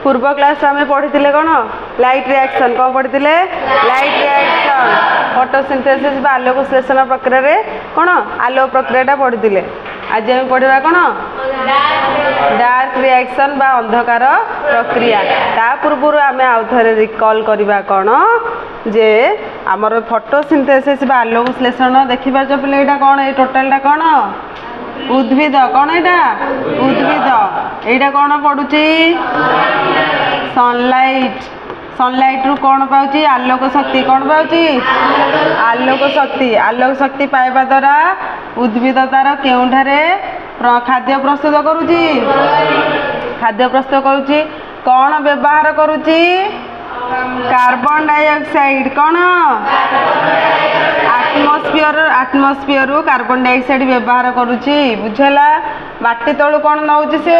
पूर्व क्लास आम पढ़ी कौन लाइट रिएक्शन कौन पढ़ी लाइट रिएक्शन फोटोसिंथेसिस बा आलोक संश्लेषण प्रक्रिया कौन आलोक प्रक्रिया पढ़ी आज आम पढ़ा कौन डार्क रिएक्शन बा अंधकार प्रक्रिया ता पूर्व आम आउ थे रिकॉल करवा कौन जे आमर फोटोसिंथेसिस बा आलोक संश्लेषण देखिए पे यहाँ कौन ये टोटालटा कौन उद्भिद कौन यहाँ उद्भिद यहाँ कौन पड़ुची सनलाइट सनलाइट रु कौन पाउची आलोक शक्ति कौन पाउची आलोक शक्ति पाइबा द्वारा उद्भिद तार केउठारे खाद्य प्रस्तुत करुची खाद्य प्रस्तुत करुची कौन व्यवहार करुची कार्बन डाइऑक्साइड कौन आटमोस्फियर रु कार्बन डाइऑक्साइड व्यवहार करुची बुझेला माटी तलू कौन नौची से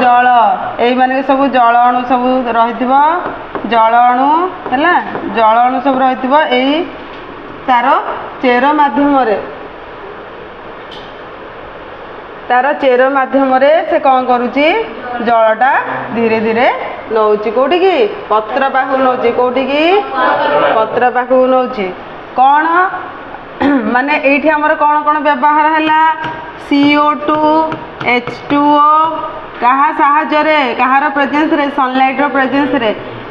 जल यही माने सब जल अणु सब रही जल अणु है जल अणु सब रही तार चेर माध्यम से कौन करुची जलटा धीरे धीरे नौची कोठी की पत्र पाखु नौची कोठी की पत्र पाखु नौची कौन माने एठी हमर कौन कौन व्यवहार हैला CO2 H2O कहा साहाय्य कहार प्रेजेंस रे सनलाइट रो प्रेजेंस रे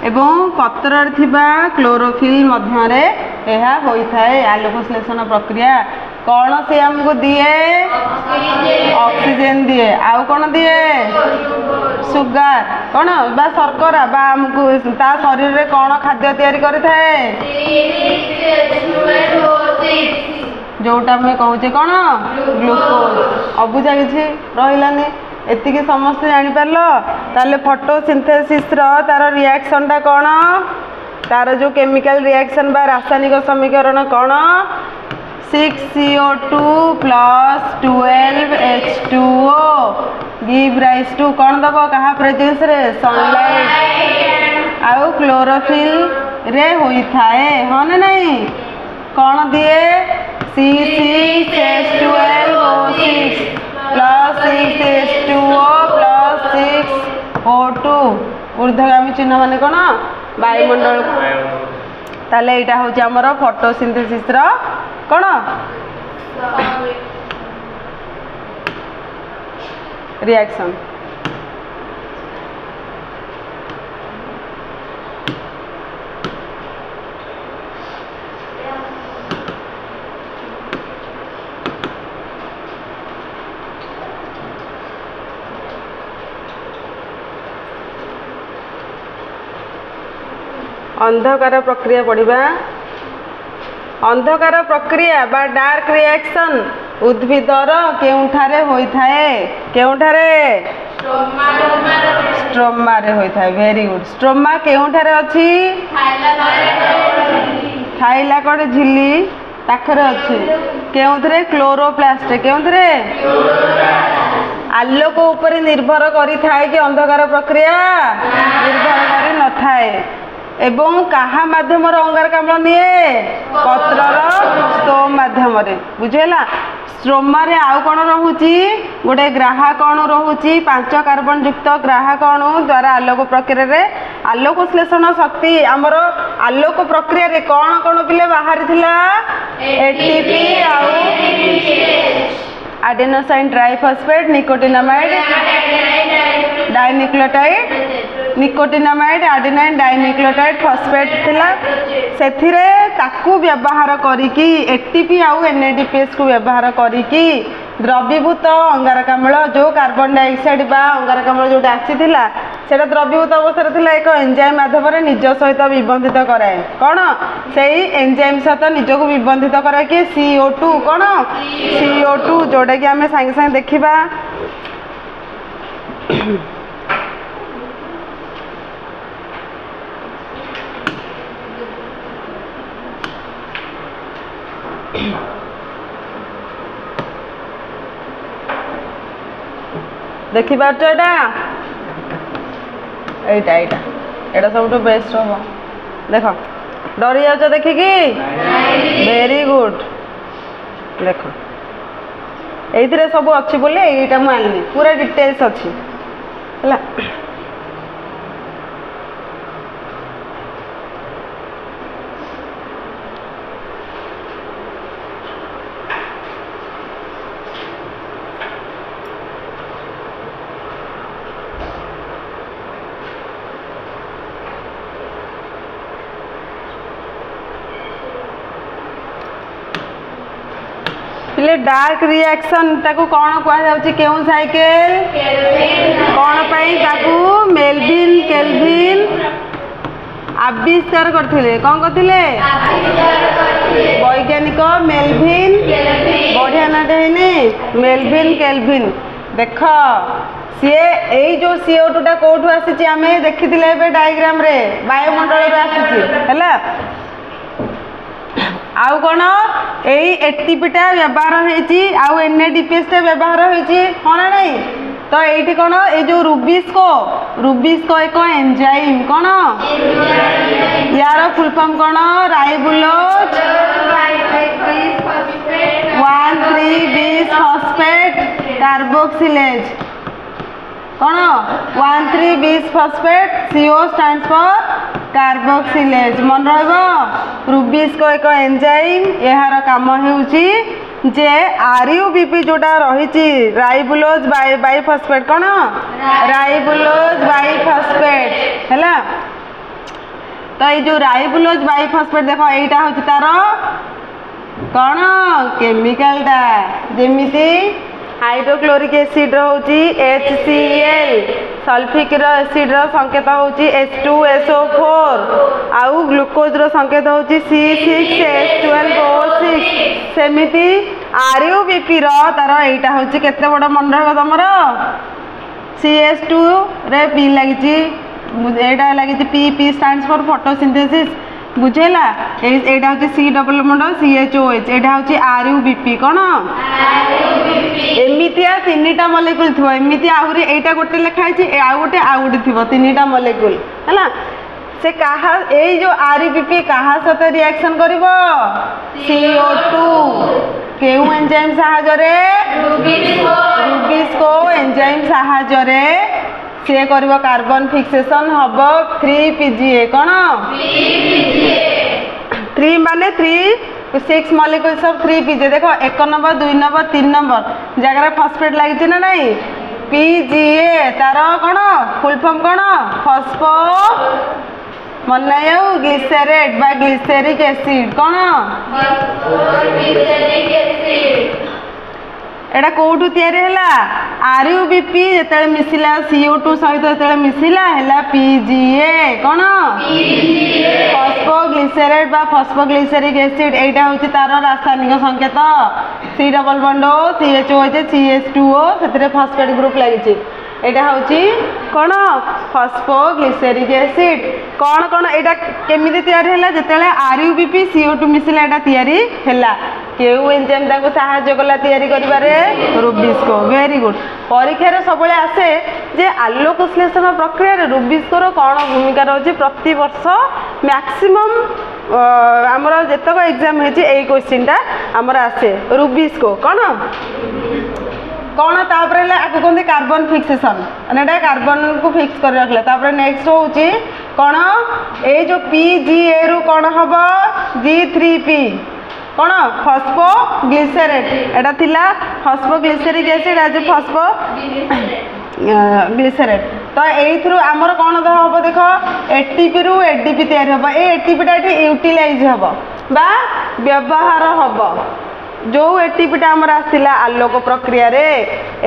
एवं पत्र थिबा क्लोरोफिल मध्य रे एहा होई थाए आलोक संश्लेषण प्रक्रिया कौन से हमको दिए ऑक्सीजन दिए आउ कौन दिए सुगार कौन बा शर्करा बा हमको ता शरीर रे कौन खाद्य तैयारी करि थाए जोटा मैं कहूचे कौन ग्लूकोज अबुझा किसी रही एतिकी समस्ते जापर ताले फोटोसिंथेसिस तार रिएक्शन टा कौन तार जो केमिकल रिएक्शन बा रासायनिक समीकरण कौन 6CO2 + 12H2O give rise to कौन दब कहा प्रेजेंस रे सनलाइट आउ क्लोरोफिल रे होई थाए हाँ ना नहीं कौन दिए C6H12O6 + 6H2O + 6O2 ऊर्ध्वगामी चिन्ह माने कौन वायुमंडल ताले एटा होची हमर फोटोसिंथेसिस रो कौन रिएक्शन अंधकार प्रक्रिया पढ़ा अंधकार प्रक्रिया बा डार्क रिएक्शन उद्भिदर केउठारे होई थाए केउठारे स्ट्रोमा रे होई थाए वेरी गुड स्ट्रोमा केउठारे अछि थाइलाकड झिल्ली पाखरे अछि केउथरे क्लोरोप्लास्ट केउथरे आलोक ऊपर निर्भर करी थाए कि अंधकार प्रक्रिया निर्भर करी न थाए एवं कहा माध्यम अंगारकाम्ल निये पत्रर स्टोम माध्यम बुझेला स्ट्रोमा रे आउ कौन रहुची गोटे ग्राहक अणु रहुची 5 कार्बन युक्त ग्राहक अणु द्वारा आलोक प्रक्रिया रे आलोक संश्लेषण शक्ति आमर आलोक प्रक्रिया रे कौन कौन पिले बाहरी थिला ATP आउ adenosine triphosphate nicotinamide dinucleotide nicotinamide adenine dinucleotide phosphate थिला सेथिरे ताकू व्यवहार करिकी एटीपी आउ NADPS को व्यवहार करिकी द्रवीभूत अंगारकाम्ल जो कार्बन डाइऑक्साइड बा अंगारकाम्ल जोटा आसीथिला सेटा द्रवीभूत अवस्था थिला एक एंजाइम माध्यम रे निज सहित विबंधित कराए कौन सेही एंजाइम सहित निज को विबंधित कराए कि CO2 कौन CO2 जोटा कि आमे संगे संगे देखिबा देखी पार्छ एटा एटा एटा एटा सब बेस्ट हम देख डरी जाओ देखिकी वेरी गुड देख ये सब अच्छी बोले यहाँ मुझे पूरा डिटेल्स अच्छी है पिले डार्क रिएक्शन ताकू कौन कहुच्छे क्यों साइकेल कौन पाई ताकू मेलविन केल्विन आविष्कार करथिले कौन करथिले वैज्ञानिक मेलविन बढ़िया नाटे है मेलविन केल्विन देख सी एई जो CO2 टा कोठू आसी आम देखी डायग्राम रे वायुमंडल आसी आउ कौन यही एटीपीटा व्यवहार होती आउ NADPH टा व्यवहार होती हाँ ना नहीं तो ये कौन ये जो रुबिस्को एक एंजाइम कौन यार फुल फॉर्म कौन राइबुलोज 1,3-bis फॉस्फेट कार्बोक्सिलेज कौन 1,3-bis phosphate CO stands for carboxylase मन रुबिस्को एक एंजाइम यार काम होउची जे RUBP जोटा रही राइबुलोज बाइफॉस्फेट कौन राइबुलोज बाइफॉस्फेट है तो ये जो राइबुलोज बाइफॉस्फेट देख यहीटा हूँ तार कौन केमिकल टा जेमिति हाइड्रोक्लोरिक एसिड होची HCl सल्फिक एसिड रो संकेत होची H2SO4 आउ ग्लूकोज रो संकेत होची C6H12O6 सेमिति RUBP रो तार एटा होची केते बड़ मन रहबो तमरो CH2 रे P लागिची Etah लागिची P stands for photosynthesis बुझेला एटा होची C डबल बॉन्ड CHOH एटा होची RUBP कोन एमितिया तीनटा मॉलिक्यूल थो एमिति आहुरी एटा गोटे लिखा है आ गोटे थो तीनटा मॉलिक्यूल है से कहा ए जो RUBP कहा सहित रिएक्शन करिवो CO2 केउ एंजाइम सहायता रे रुबिस्को एंजाइम सहायता रे से करिवो कार्बन फिक्सेशन हबो 3PGA कोन 3 माने 6 मॉलिक्यूल सब 3PGA देखो 1 नंबर 2 नंबर 3 नंबर जगह फॉस्फेट लगी ना नहीं PGA तार कौन फुल फॉर्म कौन फॉस्फो मन ग्लिसरेट बा ग्लिसरिक एसिड कौन एटा कोठू तैयारी हैला RUBP जेतले मिसिला CO2 सहित जेतले मिसिला हैला PGA कोन फॉस्फोग्लिसरेट बा फॉस्फोग्लिसरिक एसिड एटा होची तार रासायनिक संकेत C double bond O CHOH CH2O सेतरे फॉस्फेट ग्रुप लागिची एटा होची कोन फॉस्फोग्लिसरिक एसिड कोन कोन एटा केमिति तैयारी हैला जेतले RUBP CO2 मिसिला एटा तैयारी हैला केउ एंजाइम ताको सहायता कला तैयारी करिबारे रुबिस्को वेरी गुड परीक्षा रे सबले आसे जे आलोक संश्लेषण प्रक्रिया रे रुबिस्को रो कोन भूमिका रहउची प्रति वर्ष मैक्सिमम हमर जेतक एग्जाम हेची एई क्वेश्चन टा हमर आसे रुबिस्को कोन कौन तापर आगे कहते कार्बन फिक्सेशन एटा कार्बन को फिक्स कर रखले तापर नेक्स्ट होची कौन ए जो PGA रु कौन हम G3P कौन फॉस्फोग्लिसरेट एटा थिला फॉस्फोग्लिसरिक एसिड आज फॉस्फो ग्लिसरेट तो एथ्रु आमर कौन हम देख ATP रु ADP तैयारी हम ए ATP टा यूटिलाइज हम बा व्यवहार हम जो ATP टा हमर आसिला आलोक प्रक्रिया रे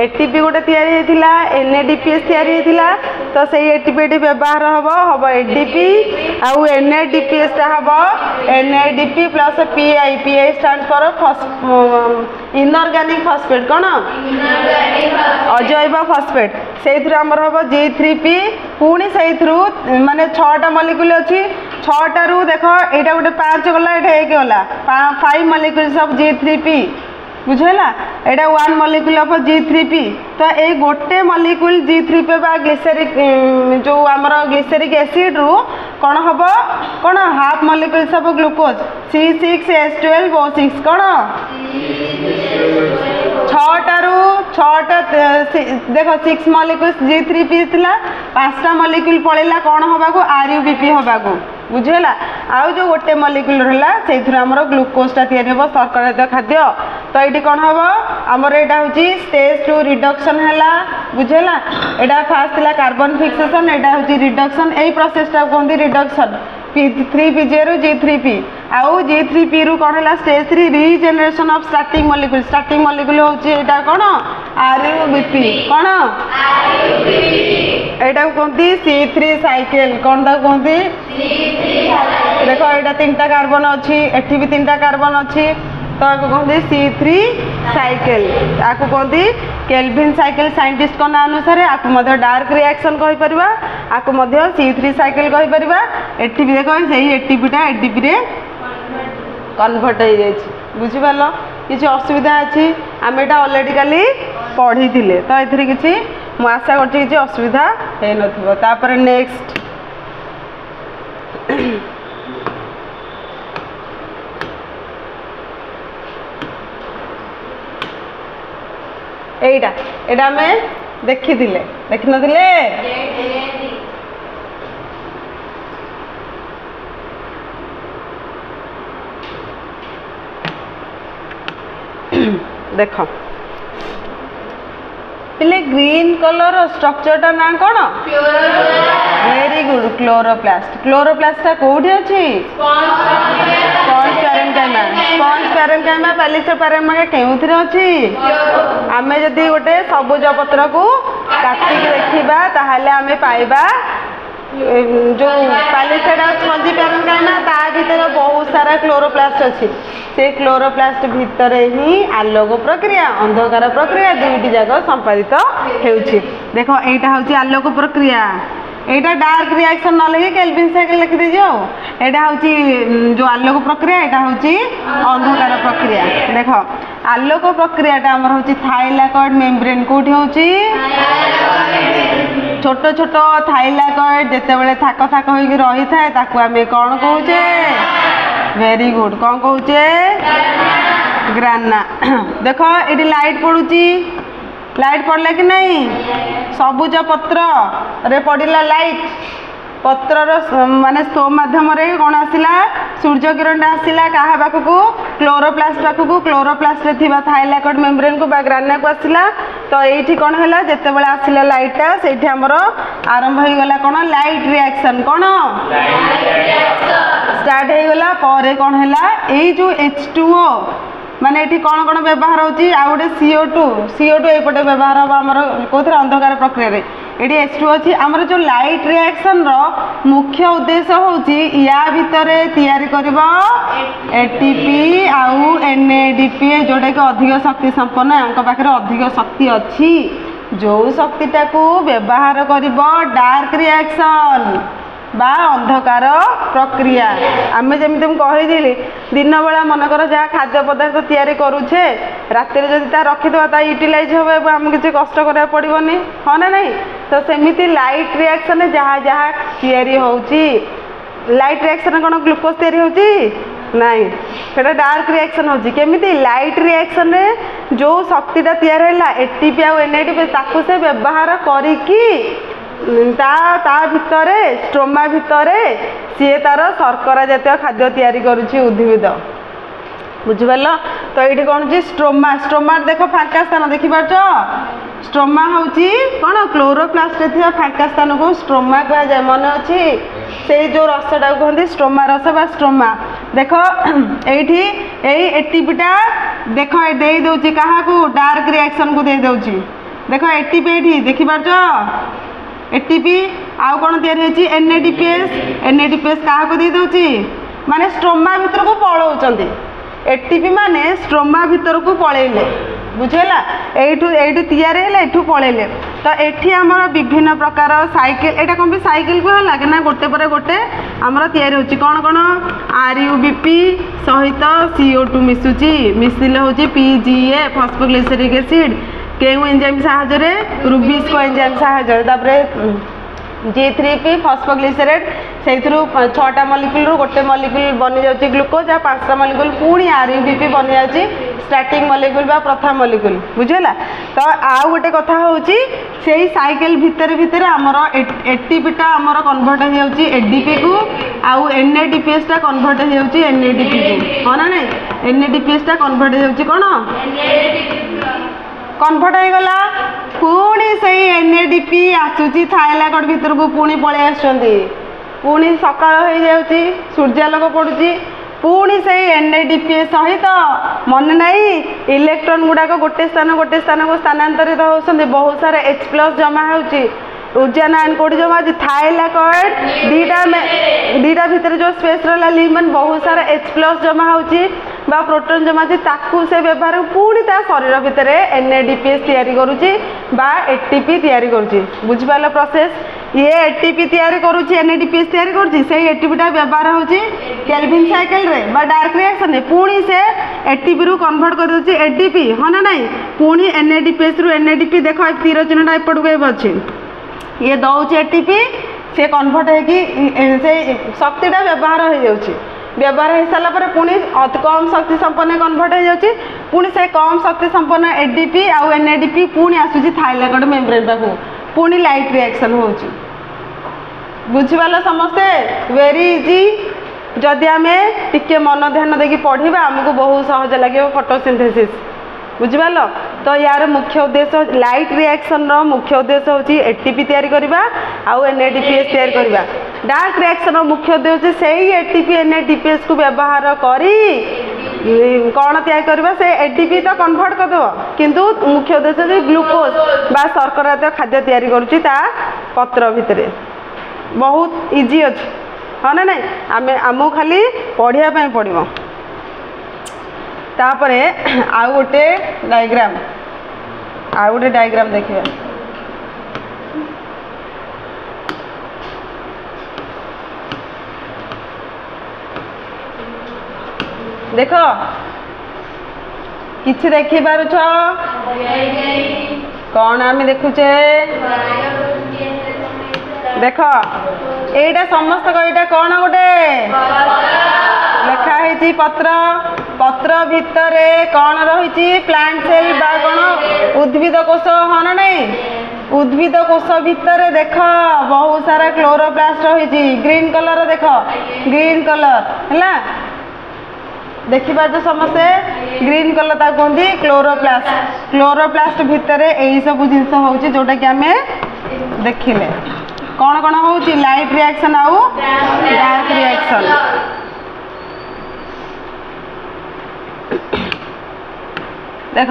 ATP गोटे तैयारी हेतिला NADPH तैयारी हेतिला तो सही ATP टी व्यवहार हबो ADP आउ NADPH टा हबो NADP plus PI stand for inorganic phosphate कोन अजैव फॉस्फेट सेइथ्रु हमर हबो G3P पुणी सेइथ्रु माने 6टा मॉलिक्यूल अछि 6टा रु देखो एटा गोटे 5 गला एटा 1 गला 5 मॉलिक्यूल्स ऑफ G3P बुझेला एटा 1 मॉलिक्यूल ऑफ G3P तो ए गोटे मॉलिक्यूल G3P बा ग्लिसरिक जो हमर ग्लिसरिक एसिड रु कोन हबो कोन half molecules of glucose C6H12O6 कोन 6टा रु 6टा देखो 6 मॉलिक्यूल्स G3P थिला 5टा मॉलिक्यूल पळेला कोन होबा को RUBP होबा को बुझेला आउ जो गोटे मॉलिक्यूल रहला सेथुरा हमर ग्लूकोज ता तयारी हो शर्करा खाद्य तो एटी कोन हबो हमर एटा होची स्टेज 2 रिडक्शन हैला बुझेला एटा फास्ट थिला कार्बन फिक्सेशन एटा होची रिडक्शन एई प्रोसेस ता कोंदी रिडक्शन 3PGA रु G3P आउ G3P रु कौन है stage 3 regeneration of starting molecule होची एटा कौन RUBP कौन एटा कहती C3 साइकिल कौन ता कहती देखो एटा 3टा कार्बन अच्छी एठी भी 3टा कार्बन अच्छी तो आपको कहते C3 साइकिल आपको कहते केल्विन साइकिल साइंटिस्ट ना अनुसार आपको डार्क रिएक्शन कहि परबा आपको C3 साइकिल कहि परबा एटी भी देखो सही एटीपीटा एटीपी रे कन्वर्ट हो जाइए बुझी पाल किसी असुविधा अच्छी आम एटा ऑलरेडी काली पढ़ी थिले तो एथिरे किसी मु आशा करछि किसी असुविधा हे नथिबो तापर नेक्स्ट एटा एटा में देखी थिले देखि नथिले देख पिले ग्रीन कलर स्ट्रक्चर टा ना कौन वेरी गुड क्लोरोप्लास्ट कोठी अछि स्पॉन्ज पैरेन्काइमा पैलिस्टर पैरेन्काइमा केउथिरे अछि आमे जदि गोटे सबुज पत्र को काटिक देखिबा ताहाले आमे पाइबा जो पैलिस्टर स्पॉन्जी पैरेन्काइमा ता भीतर बहुत सारा क्लोरोप्लास्ट अछि से क्लोरोप्लास्ट भितर ही आलोक प्रक्रिया अंधकार प्रक्रिया दुईटी जाक संपादित हेउछि देखो एटा होछि आलोक प्रक्रिया एटा डार्क रिएक्शन न लगे केल्विन साइकिल लिखि दीजिए एटा होछि जो आलोक प्रक्रिया एटा होछि अंधकार प्रक्रिया देखो आलोक प्रक्रियाटा हमर होछि थाइलाकॉइड मेम्ब्रेन कोठी होछि छोट छोट थाइलाकॉइड जेते बेले थाक थाक होई रही थाए ताकू आमे कोन कहूचे वेरी गुड कौन कहूचे ग्राना देखो ये लाइट पड़ुची लाइट पड़ला कि नहीं सबुज पत्र रे पड़िला लाइट पत्रर माने स्टोम माध्यम रे कौन आसिला सूर्य किरण आसिला कहा पाखकू क्लोरोप्लास्ट पाखकू क्लोरोप्लास्ट रे थिबा थाइलाकॉइड मेम्ब्रेन को बा ग्राना को आसिला तो एठी कौन हैला जेते बेले आसिला लाइटटा सेठी हमर आरंभ होई गला कौन लाइट रिएक्शन कौन स्टार्ट हो गला पर कौन हैला एई जो H2O माने एठी कौन कौन व्यवहार होची आ गोटे CO2 एपटे व्यवहार हम आमर कोथरे अंधकार प्रक्रिया रे एठी H2O अछि आमर जो लाइट रिएक्शन रो मुख्य उद्देश्य होची या भितरे तयारी करबो ATP आउ NADP जोटा कि अधिक शक्ति संपन्न अंक पाखरे अधिक शक्ति अछि जो शक्तिटा को व्यवहार करबो डार्क रिएक्शन बा अंधकार प्रक्रिया आम जमी कही दिन बेला मनकर जहाँ खाद्य पदार्थ तैयारी करुचे रात जब रखीदा यूटिलाइज हम आम किसी कष्ट करा पड़ोनी हाँ ना नहीं तो सेमती लाइट रिएक्शन जहाँ जहाँ तैयारी होची लाइट रिएक्शन कौन ग्लूकोज तैयारी होची नहीं सेटा डार्क रिएक्शन होची केमिति लाइट रिएक्शन रे जो शक्तिटा तैयारी है ATP आ NADP ताकू से व्यवहार करिकी ता भितर स्ट्रोमा भितर सी तार शर्करा जातीय खाद्य तैयारी करुच्ची उद्भिद बुझिपार तो ये कौन स्ट्रोमा देख फांका स्थान देखिपार स्ट्रोमा होची कौन क्लोरोप्लास्ट रे फांका स्थान को स्ट्रोमा कहा जाए मन अच्छी से जो रसटा कहते स्ट्रोमा रस बा स्ट्रोमा देख ये एटीपीटा देख दे दौची क्या डार्क रिएक्शन को दे दौची देख एटीपी ये देखिपार ATP आउ कौन तैयारी NADPS क्या दे दौची माने स्ट्रोमा भितर को पलाउंट ATP माने स्ट्रोमा भितर को पलैले बुझेला एठू तैयारी है एठू पलैले तो एठी आमर विभिन्न प्रकार साइकिल एटा कौन भी साइकिल को है ना गोटे पर गोटे आमर तैयारी होची कौन कौन RUBP सहित CO2 मिसुची मिसिले होची PGA फॉस्फोग्लिसरिक एसिड केउ एंजाइम साहाय्य रूबिस को एंजाइम साहाय्य G3P फॉस्फोग्लिसरेट से 6टा मॉलिक्यूल गोटे मॉलिक्यूल बनी जाउची ग्लूकोज आ 5टा मॉलिक्यूल पुणी RUBP बनी जाउची स्टार्टिंग मॉलिक्यूल बा प्रथम मॉलिक्यूल बुझेला तो आउ गोटे कथा होची सेही साइकिल भितर भितर हमर ATP टा हमर कन्वर्ट हो जाउची ADP को आउ NADPS टा कन्वर्ट हो जाउची NADP को हां ना नहीं NADPS टा कन्वर्ट हो जाउची कोन कन्वर्ट हो गला पुणी से NADP आसुची थाइलाकॉइड भीतर को पुणी पळे आछंती पुणी सकाळ हो जाउची सूर्यालोक पडुची पुणी से NADPH सहित मन नहीं इलेक्ट्रॉन गुड़ाक गोटे स्थान को स्थानांतरित होती बहुत सारा H+ जमा होची ऊर्जा नाइन कोटी जमा होची थाइलाकॉइड दीटा भितर जो स्पेस रहा लिमन बहुत सारा H+ जमा होची बा प्रोटॉन जमा होची ताकू से व्यवहार पुणी ता शरीर भितर NADPH तैयारी करूची बा ATP तैयारी करूची बुझ पालो प्रोसेस ये ATP तैयारी करूची NADPH तैयारी करूची से ATP टा व्यवहार होची केल्विन साइकिल रे बा डार्क रिएक्शन रे पुणी से ATP रु कन्वर्ट कर दोची ADP हां ना नहीं पुणी NADPH रु NADP देखो तीर चिन्हटा एपट को अछि ये दौच ATP से कन्वर्ट है कि से शक्तिटा व्यवहार हो जाउची व्यवहार हो सारा पर पुणी कम शक्ति संपन्न कन्वर्ट हो जाउची पुणी से कम शक्ति संपन्न ADP आउ NADP पुणी आसुची थाइलाकॉइड मेम्ब्रेन पाखु पुणी लाइट रिएक्शन होची बुझिबाला समस्ते वेरी इजी जदि आमे टिके मन ध्यान देकी पढ़िबा हमको बहुत सहज लगे फोटोसिंथेसिस बुझिपाल तो यार मुख्य उद्देश्य लाइट रिएक्शन रो मुख्य उद्देश्य होची ATP तैयारी करबा आउ NADPH तैयारी करबा डार्क रिएक्शन रो मुख्य उद्देश्य सेही ATP NADPH को व्यवहार करी कौन तैयारी करबा से ATP तो कन्वर्ट कर दो किंतु मुख्य उद्देश्य ग्लूकोज बा शर्करा तो खाद्य तैयारी करूची ता पत्र भितरे बहुत इजी अछि हाँ ना नहीं आमे आमु खाली पढ़िया पई पड़िबो तापरे आउ गोटे डायग्राम देखिए देखो किछि देखि पारुछ कौन आमे देखुचे देखो एटा समस्त को एटा कौन गोटे लेखा है पत्र पत्र भितरे कौन रही प्लांट सेल बा कौन उद्भिद कोष हाँ ना नहीं उद्भिद कोष भितर देख बहुत सारा क्लोरोप्लास्ट रही ग्रीन कलर देख ग्रीन कलर है देखिपा तो समस्ते ग्रीन कलर ता कहते क्लोरोप्लास्ट भितर यही सब जिनस होची जोटा कि आमे देखिले कौन कौन होची लाइट रिएक्शन आउ डार्क रिएक्शन देख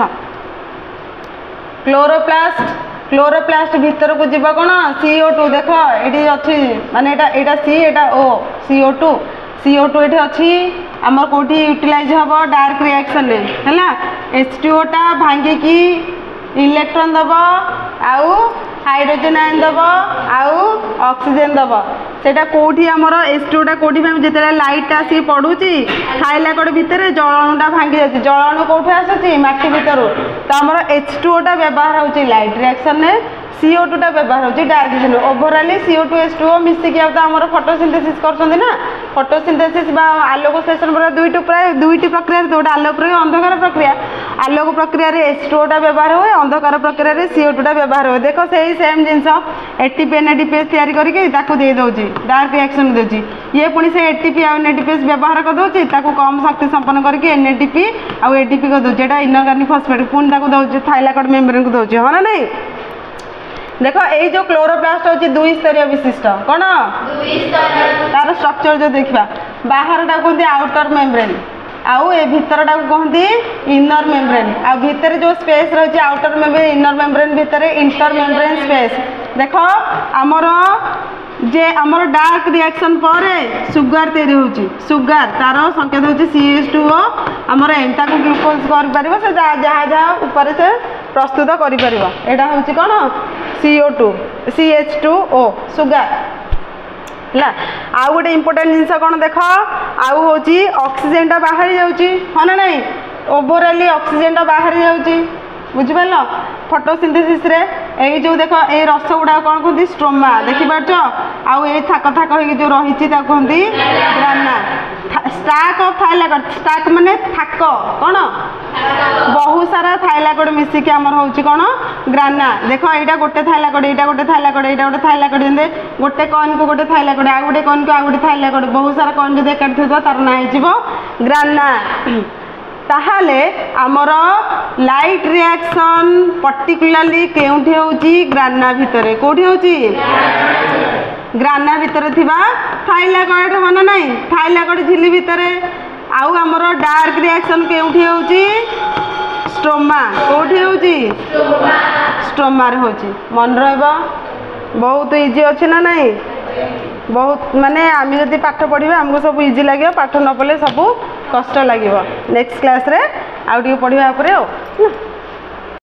क्लोरोप्लास्ट भितर को जीवा कौन CO2 देख ये अच्छी माने एटा C एटा O CO2 ये अच्छी आमर कौटी यूटिलाइज हम डार्क रिएक्शन है H2O टा भांगिकी इलेक्ट्रॉन दब आउ हाइड्रोजन आयन दब आउ ऑक्सीजन दब सेटा कोठी हमर H2O टा कोठी जिते लाइट आसी पड़ुची थाइलाकॉइड भितर जलाणुटा भांगी जाती जलाणु कौटी आसुची माटी भितर तो आमर H2O टा व्यवहार होची लाइट रिएक्शन ने CO2 टा व्यवहार होची डार्क रिएक्शन ओवरऑली CO2 H2O मिसिकी आउ हमर फोटोसिंथेसिस करछन्ती ना फोटोसिंथेसिस बा आलोक संश्लेषण पर दुईटी प्रक्रिया जोटा आलोक प्रक्रिया अंधकार प्रक्रिया आलोक प्रक्रिया रे H2O टा व्यवहार होए अंधकार प्रक्रिया रे CO2 टा व्यवहार होए देखो सेही सेम जिंस ATP NADPH तैयारी करके ताकू दे दोची डार्क रिएक्शन दोची ये पुणी से ATP आ NADPH व्यवहार कर दोची ताकू कम शक्ति संपन्न करके NADP आ ATP कर दोची एटा इनऑर्गेनिक फॉस्फेट पुणी ताकू दोची थाइलाकॉइड मेम्ब्रेन को दोची हो ना नहीं देखो यही जो क्लोरोप्लास्ट होची दुई स्तरीय विशिष्ट कौन तार स्ट्रक्चर जो देखा बाहर टा कहते आउटर मेम्ब्रेन आउ ए भीतर टा कहते इनर मेम्ब्रेन आ भीतर जो स्पेस रही आउटर मेम्ब्रेन इनर मेम्ब्रेन भीतर इंटर मेम्ब्रेन स्पेस देखो आमर जे आमर डार्क रिएक्शन पर सुगार तैयारी होची सुगार तार संकेत होची CH2O आमर एंता को ग्लूकोज कर परिबो से जहाँ ऊपर से प्रस्तुत करि परिबो एटा होची कोन CO2 CH2O सुगार ला आउ गोटे इंपोर्टेंट जिनस कौन देख आउ होची ऑक्सीजन टा बाहरी जाउची हाँ ना नहीं ओवरऑली ऑक्सीजन टा बाहरी जाउची बुझिपाल फोटोसिंथेसिस रे एई जो देख ए रस गुड़ा कौन कहते स्ट्रोमा देखि पारछ आउ ए थाक थाक होई जो रही कहते ग्राना स्टाक ऑफ थाइलाकॉइड स्टाक माने थाक कौन बहुत सारा थाइलाकॉइड मिसिकी आमर होची कौन ग्राना देख एटा गोटे थाइलाकॉइड एटा गोटे थाइलाकॉइड एटा गोटे थाइलाकॉइड जेंदे गोटे कॉइन को गोटे थाइलाकॉइड आ गोटे कॉइन को आ गोटे थाइलाकॉइड बहुत सारा कॉइन जो एकाठी थो तार ना हिजिबो ग्राना ताहाले आमर लाइट रिएक्शन पर्टिकुलरली केउठी होची ग्राना भितरे कोठी होची ग्राना भितरे थिबा थाइलाकॉइड होना नहीं थाइलाकॉइड झिली भितरे आउ आमर डार्क रिएक्शन केउठी होउची स्ट्रोमा कोठी होउची स्ट्रोमा रे होउची मन रहबो बहुत इजी अछि ना नहीं बहुत माने आमी जदि पाठ पढ़िबा हमको सब इजी लागियो पाठ न पले सब कष्ट लागियो नेक्स्ट क्लास रे आउ टिके पढ़िबा परे